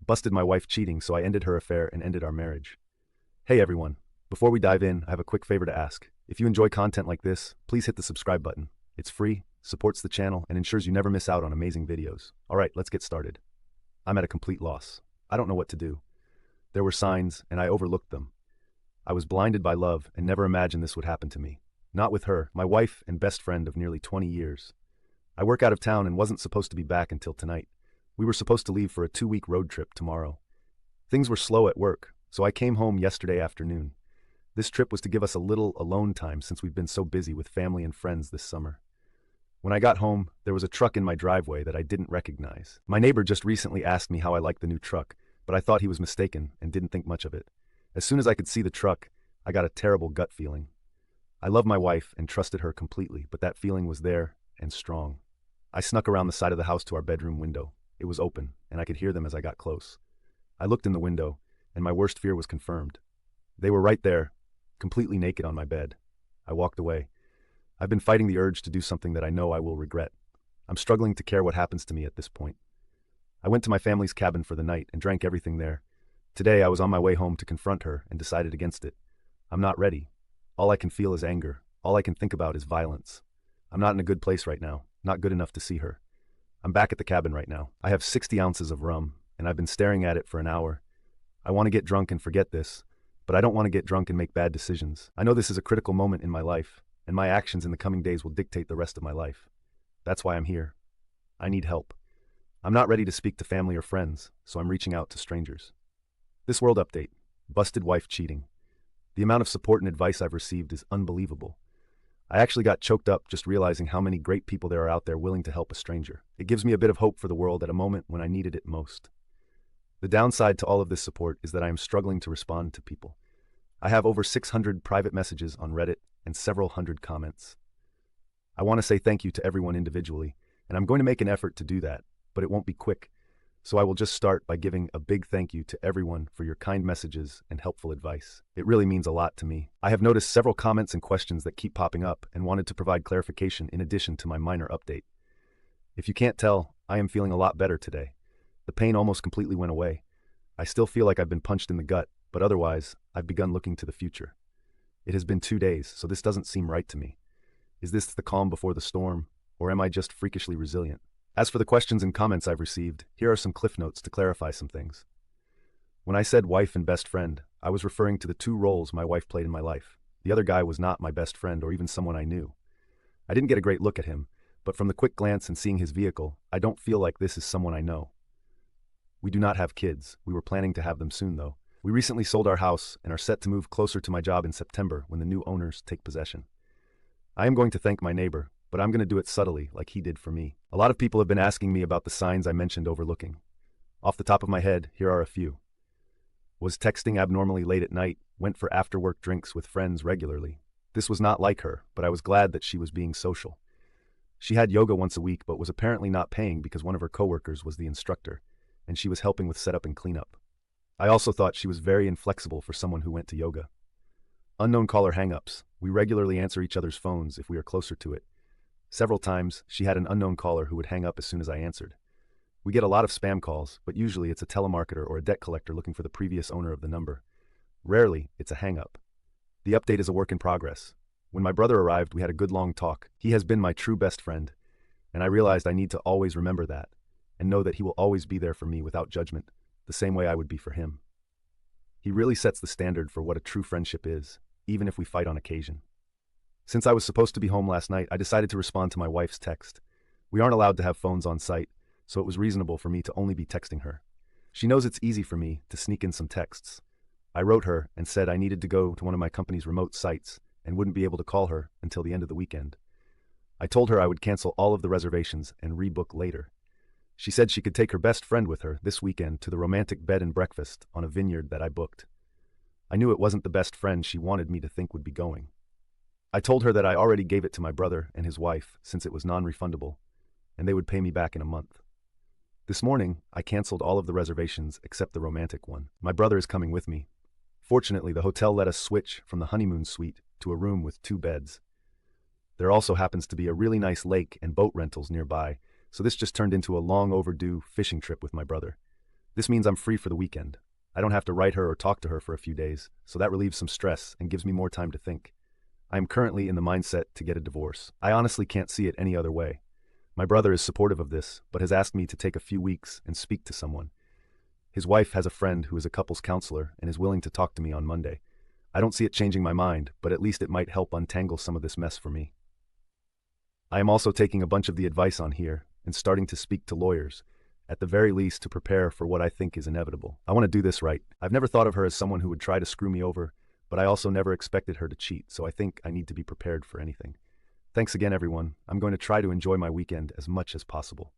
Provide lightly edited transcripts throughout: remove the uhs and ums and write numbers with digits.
Busted my wife cheating, so I ended her affair and ended our marriage. Hey everyone. Before we dive in, I have a quick favor to ask. If you enjoy content like this, please hit the subscribe button. It's free, supports the channel, and ensures you never miss out on amazing videos. Alright, let's get started. I'm at a complete loss. I don't know what to do. There were signs, and I overlooked them. I was blinded by love and never imagined this would happen to me. Not with her, my wife and best friend of nearly 20 years. I work out of town and wasn't supposed to be back until tonight. We were supposed to leave for a 2-week road trip tomorrow. Things were slow at work, so I came home yesterday afternoon. This trip was to give us a little alone time since we've been so busy with family and friends this summer. When I got home, there was a truck in my driveway that I didn't recognize. My neighbor just recently asked me how I liked the new truck, but I thought he was mistaken and didn't think much of it. As soon as I could see the truck, I got a terrible gut feeling. I love my wife and trusted her completely, but that feeling was there and strong. I snuck around the side of the house to our bedroom window. It was open, and I could hear them as I got close. I looked in the window, and my worst fear was confirmed. They were right there, completely naked on my bed. I walked away. I've been fighting the urge to do something that I know I will regret. I'm struggling to care what happens to me at this point. I went to my family's cabin for the night and drank everything there. Today I was on my way home to confront her and decided against it. I'm not ready. All I can feel is anger. All I can think about is violence. I'm not in a good place right now, not good enough to see her. I'm back at the cabin right now. I have 60 ounces of rum, and I've been staring at it for an hour. I want to get drunk and forget this, but I don't want to get drunk and make bad decisions. I know this is a critical moment in my life, and my actions in the coming days will dictate the rest of my life. That's why I'm here. I need help. I'm not ready to speak to family or friends, so I'm reaching out to strangers. This world update. Busted wife cheating. The amount of support and advice I've received is unbelievable. I actually got choked up just realizing how many great people there are out there willing to help a stranger. It gives me a bit of hope for the world at a moment when I needed it most. The downside to all of this support is that I am struggling to respond to people. I have over 600 private messages on Reddit and several hundred comments. I want to say thank you to everyone individually, and I'm going to make an effort to do that, but it won't be quick. So I will just start by giving a big thank you to everyone for your kind messages and helpful advice. It really means a lot to me. I have noticed several comments and questions that keep popping up and wanted to provide clarification in addition to my minor update. If you can't tell, I am feeling a lot better today. The pain almost completely went away. I still feel like I've been punched in the gut, but otherwise, I've begun looking to the future. It has been 2 days, so this doesn't seem right to me. Is this the calm before the storm, or am I just freakishly resilient? As for the questions and comments I've received, here are some cliff notes to clarify some things. When I said wife and best friend, I was referring to the 2 roles my wife played in my life. The other guy was not my best friend or even someone I knew. I didn't get a great look at him, but from the quick glance and seeing his vehicle, I don't feel like this is someone I know. We do not have kids. We were planning to have them soon, though. We recently sold our house and are set to move closer to my job in September when the new owners take possession. I am going to thank my neighbor, but I'm going to do it subtly like he did for me. A lot of people have been asking me about the signs I mentioned overlooking. Off the top of my head, here are a few. Was texting abnormally late at night, went for after-work drinks with friends regularly. This was not like her, but I was glad that she was being social. She had yoga once a week but was apparently not paying because one of her coworkers was the instructor, and she was helping with setup and cleanup. I also thought she was very inflexible for someone who went to yoga. Unknown caller hang-ups. We regularly answer each other's phones if we are closer to it. Several times, she had an unknown caller who would hang up as soon as I answered. We get a lot of spam calls, but usually it's a telemarketer or a debt collector looking for the previous owner of the number. Rarely, it's a hang-up. The update is a work in progress. When my brother arrived, we had a good long talk. He has been my true best friend, and I realized I need to always remember that, and know that he will always be there for me without judgment, the same way I would be for him. He really sets the standard for what a true friendship is, even if we fight on occasion. Since I was supposed to be home last night, I decided to respond to my wife's text. We aren't allowed to have phones on site, so it was reasonable for me to only be texting her. She knows it's easy for me to sneak in some texts. I wrote her and said I needed to go to one of my company's remote sites and wouldn't be able to call her until the end of the weekend. I told her I would cancel all of the reservations and rebook later. She said she could take her best friend with her this weekend to the romantic bed and breakfast on a vineyard that I booked. I knew it wasn't the best friend she wanted me to think would be going. I told her that I already gave it to my brother and his wife since it was non-refundable, and they would pay me back in a month. This morning, I canceled all of the reservations except the romantic one. My brother is coming with me. Fortunately, the hotel let us switch from the honeymoon suite to a room with 2 beds. There also happens to be a really nice lake and boat rentals nearby, so this just turned into a long overdue fishing trip with my brother. This means I'm free for the weekend. I don't have to write her or talk to her for a few days, so that relieves some stress and gives me more time to think. I am currently in the mindset to get a divorce. I honestly can't see it any other way. My brother is supportive of this, but has asked me to take a few weeks and speak to someone. His wife has a friend who is a couples counselor and is willing to talk to me on Monday. I don't see it changing my mind, but at least it might help untangle some of this mess for me. I am also taking a bunch of the advice on here and starting to speak to lawyers, at the very least to prepare for what I think is inevitable. I want to do this right. I've never thought of her as someone who would try to screw me over, but I also never expected her to cheat, so I think I need to be prepared for anything. Thanks again, everyone. I'm going to try to enjoy my weekend as much as possible.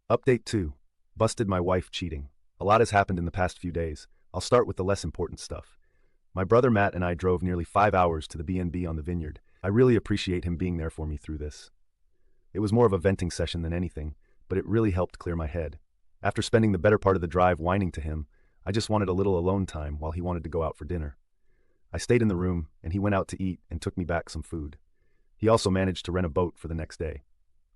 Update 2. Busted my wife cheating. A lot has happened in the past few days. I'll start with the less important stuff. My brother Matt and I drove nearly 5 hours to the B&B on the vineyard. I really appreciate him being there for me through this. It was more of a venting session than anything, but it really helped clear my head. After spending the better part of the drive whining to him, I just wanted a little alone time while he wanted to go out for dinner. I stayed in the room, and he went out to eat and took me back some food. He also managed to rent a boat for the next day.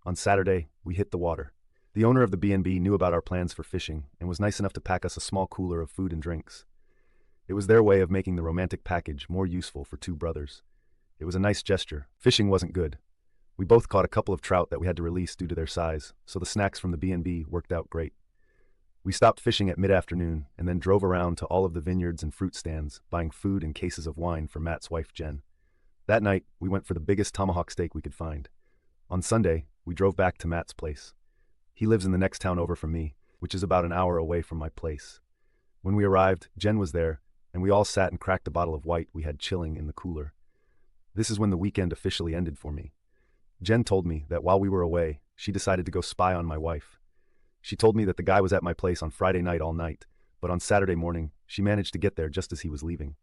On Saturday, we hit the water. The owner of the B&B knew about our plans for fishing and was nice enough to pack us a small cooler of food and drinks. It was their way of making the romantic package more useful for two brothers. It was a nice gesture. Fishing wasn't good. We both caught a couple of trout that we had to release due to their size, so the snacks from the B&B worked out great. We stopped fishing at mid-afternoon and then drove around to all of the vineyards and fruit stands, buying food and cases of wine for Matt's wife, Jen. That night, we went for the biggest tomahawk steak we could find. On Sunday, we drove back to Matt's place. He lives in the next town over from me, which is about an hour away from my place. When we arrived, Jen was there, and we all sat and cracked a bottle of white we had chilling in the cooler. This is when the weekend officially ended for me. Jen told me that while we were away, she decided to go spy on my wife. She told me that the guy was at my place on Friday night all night, but on Saturday morning, she managed to get there just as he was leaving.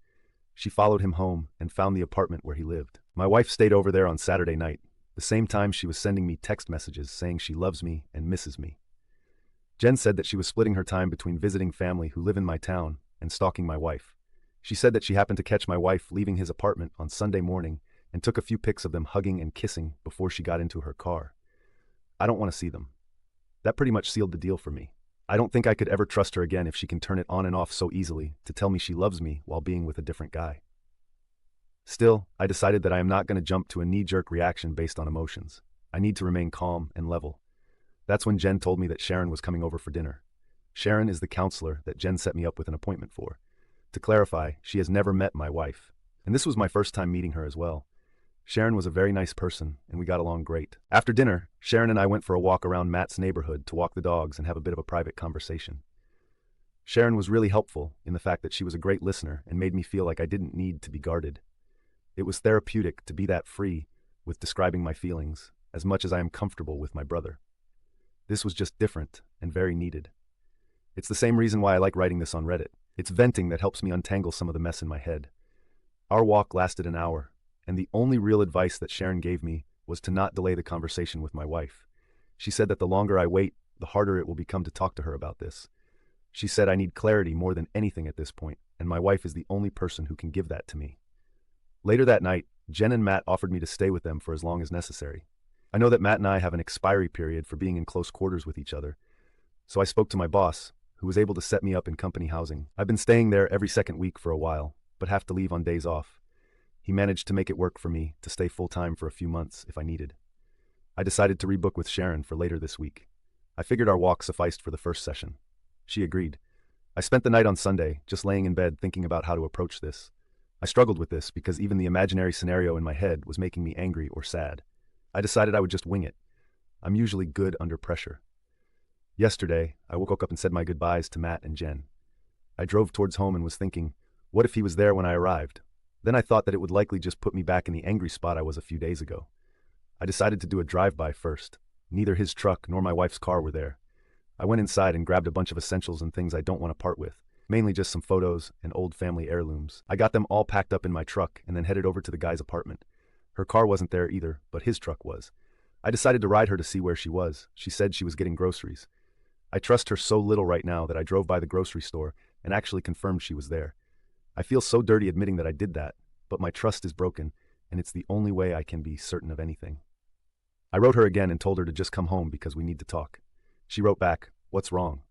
She followed him home and found the apartment where he lived. My wife stayed over there on Saturday night, the same time she was sending me text messages saying she loves me and misses me. Jen said that she was splitting her time between visiting family who live in my town and stalking my wife. She said that she happened to catch my wife leaving his apartment on Sunday morning and took a few pics of them hugging and kissing before she got into her car. I don't want to see them. That pretty much sealed the deal for me. I don't think I could ever trust her again if she can turn it on and off so easily to tell me she loves me while being with a different guy. Still, I decided that I am not going to jump to a knee-jerk reaction based on emotions. I need to remain calm and level. That's when Jen told me that Sharon was coming over for dinner. Sharon is the counselor that Jen set me up with an appointment for. To clarify, she has never met my wife, and this was my first time meeting her as well. Sharon was a very nice person, and we got along great. After dinner, Sharon and I went for a walk around Matt's neighborhood to walk the dogs and have a bit of a private conversation. Sharon was really helpful in the fact that she was a great listener and made me feel like I didn't need to be guarded. It was therapeutic to be that free with describing my feelings, as much as I am comfortable with my brother. This was just different and very needed. It's the same reason why I like writing this on Reddit. It's venting that helps me untangle some of the mess in my head. Our walk lasted an hour, and the only real advice that Sharon gave me was to not delay the conversation with my wife. She said that the longer I wait, the harder it will become to talk to her about this. She said I need clarity more than anything at this point, and my wife is the only person who can give that to me. Later that night, Jen and Matt offered me to stay with them for as long as necessary. I know that Matt and I have an expiry period for being in close quarters with each other, so I spoke to my boss, who was able to set me up in company housing. I've been staying there every second week for a while, but have to leave on days off. He managed to make it work for me to stay full-time for a few months if I needed. I decided to rebook with Sharon for later this week. I figured our walk sufficed for the first session. She agreed. I spent the night on Sunday just laying in bed thinking about how to approach this. I struggled with this because even the imaginary scenario in my head was making me angry or sad. I decided I would just wing it. I'm usually good under pressure. Yesterday, I woke up and said my goodbyes to Matt and Jen. I drove towards home and was thinking, what if he was there when I arrived? Then I thought that it would likely just put me back in the angry spot I was a few days ago. I decided to do a drive-by first. Neither his truck nor my wife's car were there. I went inside and grabbed a bunch of essentials and things I don't want to part with, mainly just some photos and old family heirlooms. I got them all packed up in my truck and then headed over to the guy's apartment. Her car wasn't there either, but his truck was. I decided to ride her to see where she was. She said she was getting groceries. I trust her so little right now that I drove by the grocery store and actually confirmed she was there. I feel so dirty admitting that I did that, but my trust is broken, and it's the only way I can be certain of anything. I wrote her again and told her to just come home because we need to talk. She wrote back, "What's wrong?"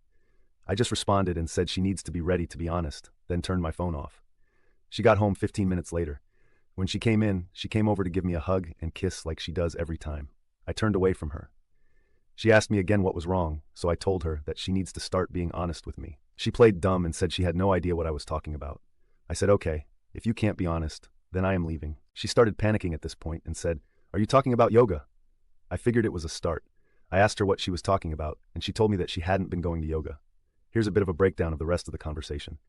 I just responded and said she needs to be ready to be honest, then turned my phone off. She got home 15 minutes later. When she came in, she came over to give me a hug and kiss like she does every time. I turned away from her. She asked me again what was wrong, so I told her that she needs to start being honest with me. She played dumb and said she had no idea what I was talking about. I said, okay, if you can't be honest, then I am leaving. She started panicking at this point and said, are you talking about yoga? I figured it was a start. I asked her what she was talking about, and she told me that she hadn't been going to yoga. Here's a bit of a breakdown of the rest of the conversation.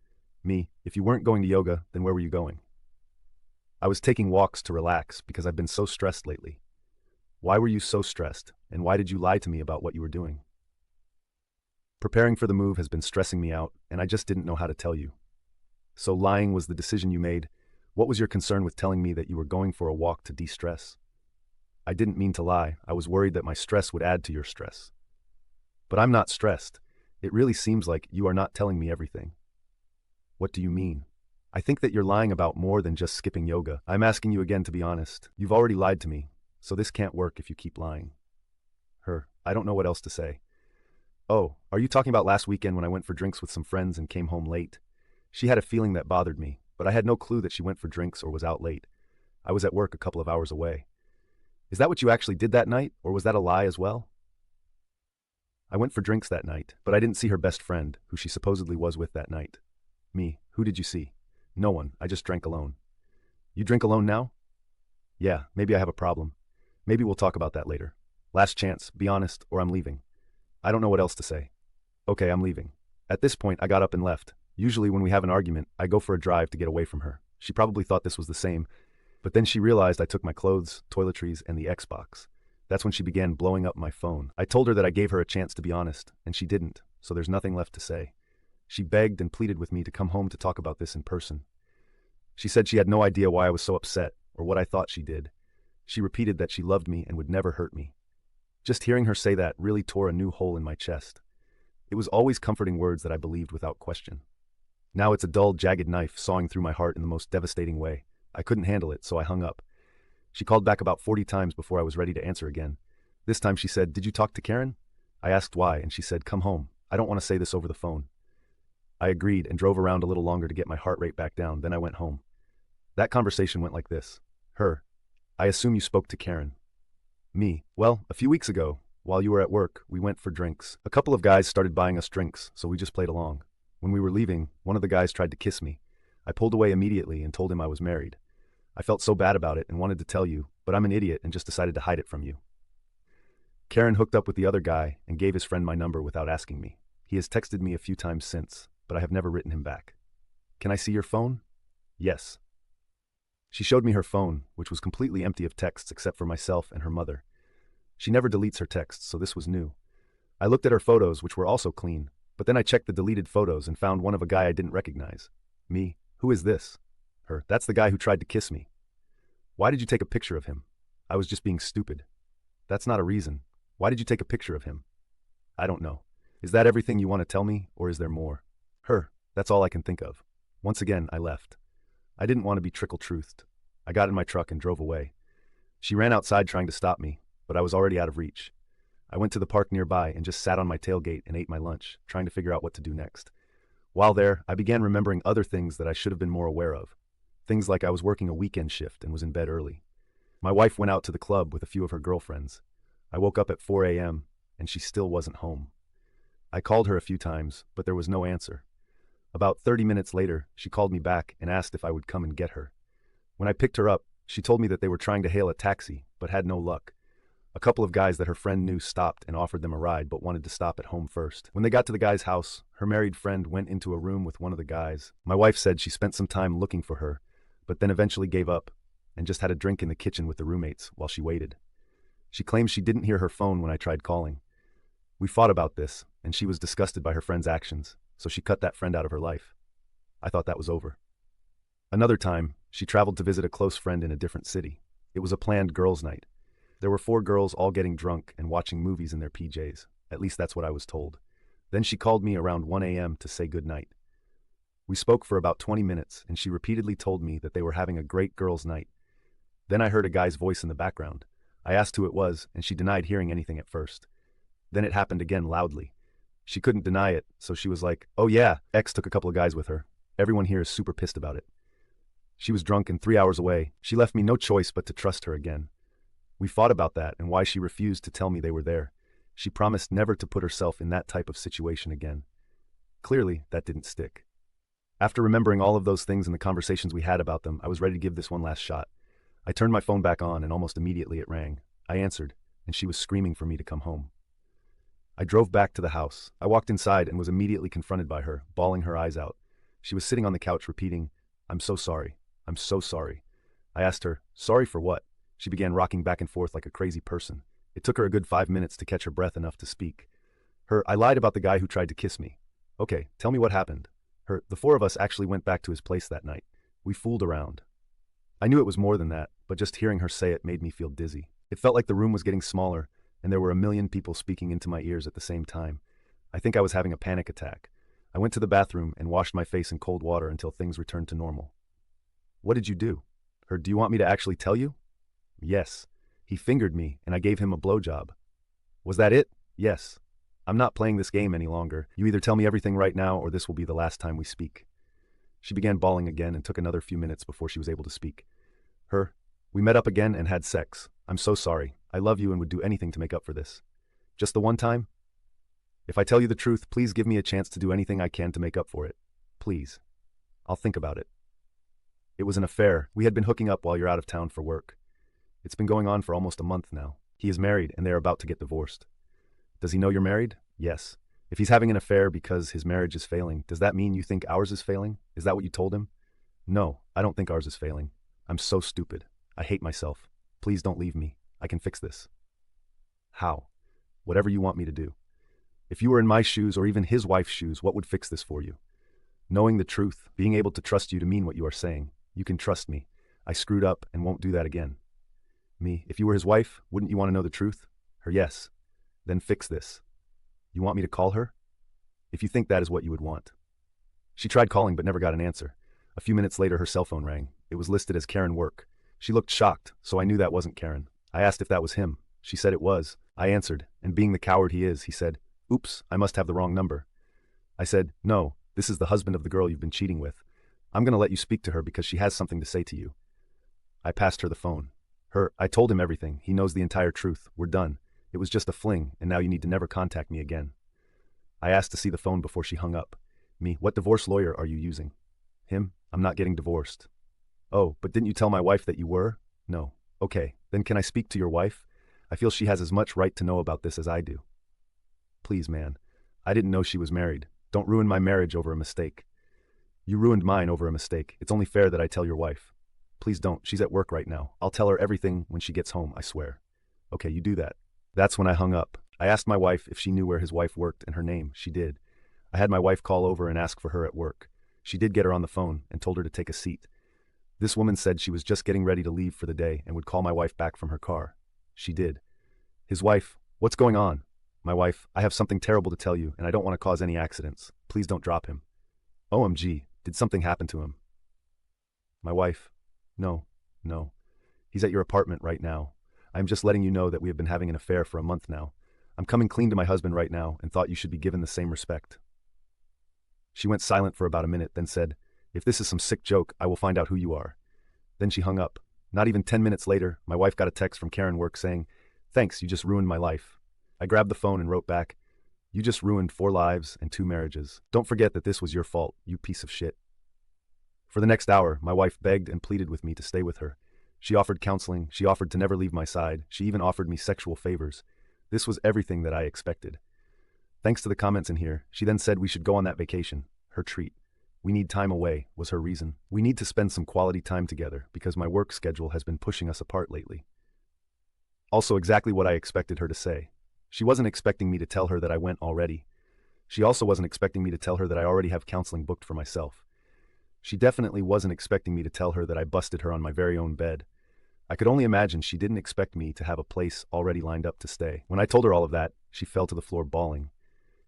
Me, if you weren't going to yoga, then where were you going? I was taking walks to relax because I've been so stressed lately. Why were you so stressed, and why did you lie to me about what you were doing? Preparing for the move has been stressing me out, and I just didn't know how to tell you. So lying was the decision you made. What was your concern with telling me that you were going for a walk to de-stress? I didn't mean to lie. I was worried that my stress would add to your stress. But I'm not stressed. It really seems like you are not telling me everything. What do you mean? I think that you're lying about more than just skipping yoga. I'm asking you again to be honest. You've already lied to me, so this can't work if you keep lying. I don't know what else to say. Oh, are you talking about last weekend when I went for drinks with some friends and came home late? She had a feeling that bothered me, but I had no clue that she went for drinks or was out late. I was at work a couple of hours away. Is that what you actually did that night, or was that a lie as well? I went for drinks that night, but I didn't see her best friend, who she supposedly was with that night. Me, who did you see? No one, I just drank alone. You drink alone now? Yeah, maybe I have a problem. Maybe we'll talk about that later. Last chance, be honest, or I'm leaving. I don't know what else to say. Okay, I'm leaving. At this point, I got up and left. Usually when we have an argument, I go for a drive to get away from her. She probably thought this was the same, but then she realized I took my clothes, toiletries, and the Xbox. That's when she began blowing up my phone. I told her that I gave her a chance to be honest, and she didn't, so there's nothing left to say. She begged and pleaded with me to come home to talk about this in person. She said she had no idea why I was so upset, or what I thought she did. She repeated that she loved me and would never hurt me. Just hearing her say that really tore a new hole in my chest. It was always comforting words that I believed without question. Now it's a dull, jagged knife sawing through my heart in the most devastating way. I couldn't handle it, so I hung up. She called back about 40 times before I was ready to answer again. This time she said, "Did you talk to Karen?" I asked why, and she said, "Come home. I don't want to say this over the phone." I agreed and drove around a little longer to get my heart rate back down, then I went home. That conversation went like this. I assume you spoke to Karen. Me, well, a few weeks ago, while you were at work, we went for drinks. A couple of guys started buying us drinks, so we just played along. When we were leaving, one of the guys tried to kiss me. I pulled away immediately and told him I was married. I felt so bad about it and wanted to tell you, but I'm an idiot and just decided to hide it from you. Karen hooked up with the other guy and gave his friend my number without asking me. He has texted me a few times since, but I have never written him back. Can I see your phone? Yes. She showed me her phone, which was completely empty of texts except for myself and her mother. She never deletes her texts, so this was new. I looked at her photos, which were also clean, but then I checked the deleted photos and found one of a guy I didn't recognize. Me, who is this? That's the guy who tried to kiss me. Why did you take a picture of him? I was just being stupid. That's not a reason. Why did you take a picture of him? I don't know. Is that everything you want to tell me, or is there more? That's all I can think of. Once again, I left. I didn't want to be trickle-truthed. I got in my truck and drove away. She ran outside trying to stop me, but I was already out of reach. I went to the park nearby and just sat on my tailgate and ate my lunch, trying to figure out what to do next. While there, I began remembering other things that I should have been more aware of. Things like I was working a weekend shift and was in bed early. My wife went out to the club with a few of her girlfriends. I woke up at 4 a.m., and she still wasn't home. I called her a few times, but there was no answer. About 30 minutes later, she called me back and asked if I would come and get her. When I picked her up, she told me that they were trying to hail a taxi, but had no luck. A couple of guys that her friend knew stopped and offered them a ride, but wanted to stop at home first. When they got to the guy's house, her married friend went into a room with one of the guys. My wife said she spent some time looking for her, but then eventually gave up and just had a drink in the kitchen with the roommates while she waited. She claims she didn't hear her phone when I tried calling. We fought about this, and she was disgusted by her friend's actions, so she cut that friend out of her life. I thought that was over. Another time, she traveled to visit a close friend in a different city. It was a planned girls' night. There were 4 girls all getting drunk and watching movies in their PJs. At least that's what I was told. Then she called me around 1 a.m. to say goodnight. We spoke for about 20 minutes, and she repeatedly told me that they were having a great girls' night. Then I heard a guy's voice in the background. I asked who it was, and she denied hearing anything at first. Then it happened again loudly. She couldn't deny it, so she was like, "Oh yeah, X took a couple of guys with her. Everyone here is super pissed about it." She was drunk and 3 hours away. She left me no choice but to trust her again. We fought about that and why she refused to tell me they were there. She promised never to put herself in that type of situation again. Clearly, that didn't stick. After remembering all of those things and the conversations we had about them, I was ready to give this one last shot. I turned my phone back on and almost immediately it rang. I answered, and she was screaming for me to come home. I drove back to the house. I walked inside and was immediately confronted by her, bawling her eyes out. She was sitting on the couch repeating, "I'm so sorry. I'm so sorry." I asked her, "Sorry for what?" She began rocking back and forth like a crazy person. It took her a good 5 minutes to catch her breath enough to speak. I lied about the guy who tried to kiss me. Okay, tell me what happened. The four of us actually went back to his place that night. We fooled around. I knew it was more than that, but just hearing her say it made me feel dizzy. It felt like the room was getting smaller, and there were a million people speaking into my ears at the same time. I think I was having a panic attack. I went to the bathroom and washed my face in cold water until things returned to normal. "What did you do?" "Do you want me to actually tell you?" "Yes. He fingered me, and I gave him a blowjob." "Was that it?" "Yes. I'm not playing this game any longer. You either tell me everything right now, or this will be the last time we speak." She began bawling again and took another few minutes before she was able to speak. "We met up again and had sex. I'm so sorry. I love you and would do anything to make up for this. Just the one time? If I tell you the truth, please give me a chance to do anything I can to make up for it. Please. I'll think about it. It was an affair. We had been hooking up while you're out of town for work. It's been going on for almost a month now. He is married and they are about to get divorced." "Does he know you're married?" "Yes. If he's having an affair because his marriage is failing, does that mean you think ours is failing? Is that what you told him?" "No, I don't think ours is failing. I'm so stupid. I hate myself. Please don't leave me. I can fix this." "How?" "Whatever you want me to do. If you were in my shoes or even his wife's shoes, what would fix this for you? Knowing the truth, being able to trust you to mean what you are saying. You can trust me. I screwed up and won't do that again." "Me, if you were his wife, wouldn't you want to know the truth?" "Yes. Then fix this. You want me to call her?" "If you think that is what you would want." She tried calling but never got an answer. A few minutes later her cell phone rang. It was listed as Karen Work. She looked shocked, so I knew that wasn't Karen. I asked if that was him. She said it was. I answered, and being the coward he is, he said, "Oops, I must have the wrong number." I said, "No, this is the husband of the girl you've been cheating with. I'm going to let you speak to her because she has something to say to you." I passed her the phone. I told him everything. He knows the entire truth. We're done. It was just a fling, and now you need to never contact me again. I asked to see the phone before she hung up. Me, what divorce lawyer are you using? Him, I'm not getting divorced. Oh, but didn't you tell my wife that you were? No. Okay, then can I speak to your wife? I feel she has as much right to know about this as I do. Please, man. I didn't know she was married. Don't ruin my marriage over a mistake. You ruined mine over a mistake. It's only fair that I tell your wife. Please don't. She's at work right now. I'll tell her everything when she gets home, I swear. Okay, you do that. That's when I hung up. I asked my wife if she knew where his wife worked and her name. She did. I had my wife call over and ask for her at work. She did get her on the phone and told her to take a seat. This woman said she was just getting ready to leave for the day and would call my wife back from her car. She did. His wife, what's going on? My wife, I have something terrible to tell you and I don't want to cause any accidents. Please don't drop him. OMG, did something happen to him? My wife, no. He's at your apartment right now. I'm just letting you know that we have been having an affair for a month now. I'm coming clean to my husband right now and thought you should be given the same respect. She went silent for about a minute, then said, "If this is some sick joke, I will find out who you are." Then she hung up. Not even 10 minutes later, my wife got a text from Karen Work saying, "Thanks, you just ruined my life." I grabbed the phone and wrote back, "You just ruined 4 lives and 2 marriages. Don't forget that this was your fault, you piece of shit." For the next hour, my wife begged and pleaded with me to stay with her. She offered counseling, she offered to never leave my side, she even offered me sexual favors. This was everything that I expected. Thanks to the comments in here, she then said we should go on that vacation, her treat. We need time away, was her reason. We need to spend some quality time together because my work schedule has been pushing us apart lately. Also exactly what I expected her to say. She wasn't expecting me to tell her that I went already. She also wasn't expecting me to tell her that I already have counseling booked for myself. She definitely wasn't expecting me to tell her that I busted her on my very own bed. I could only imagine she didn't expect me to have a place already lined up to stay. When I told her all of that, she fell to the floor bawling.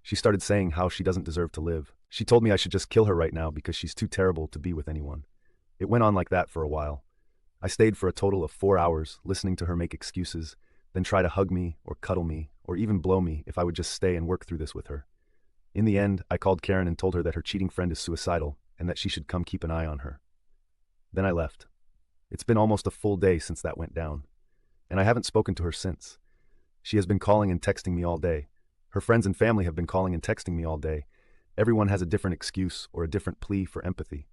She started saying how she doesn't deserve to live. She told me I should just kill her right now because she's too terrible to be with anyone. It went on like that for a while. I stayed for a total of 4 hours, listening to her make excuses, then try to hug me or cuddle me or even blow me if I would just stay and work through this with her. In the end, I called Karen and told her that her cheating friend is suicidal and that she should come keep an eye on her. Then I left. It's been almost a full day since that went down, and I haven't spoken to her since. She has been calling and texting me all day. Her friends and family have been calling and texting me all day. Everyone has a different excuse or a different plea for empathy.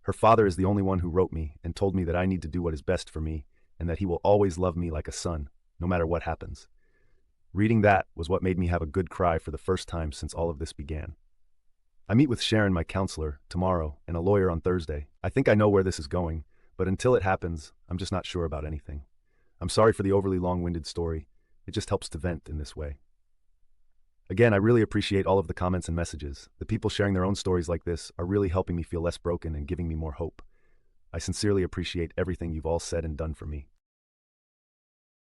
Her father is the only one who wrote me and told me that I need to do what is best for me and that he will always love me like a son, no matter what happens. Reading that was what made me have a good cry for the first time since all of this began. I meet with Sharon, my counselor, tomorrow, and a lawyer on Thursday. I think I know where this is going, but until it happens, I'm just not sure about anything. I'm sorry for the overly long-winded story. It just helps to vent in this way. Again, I really appreciate all of the comments and messages. The people sharing their own stories like this are really helping me feel less broken and giving me more hope. I sincerely appreciate everything you've all said and done for me.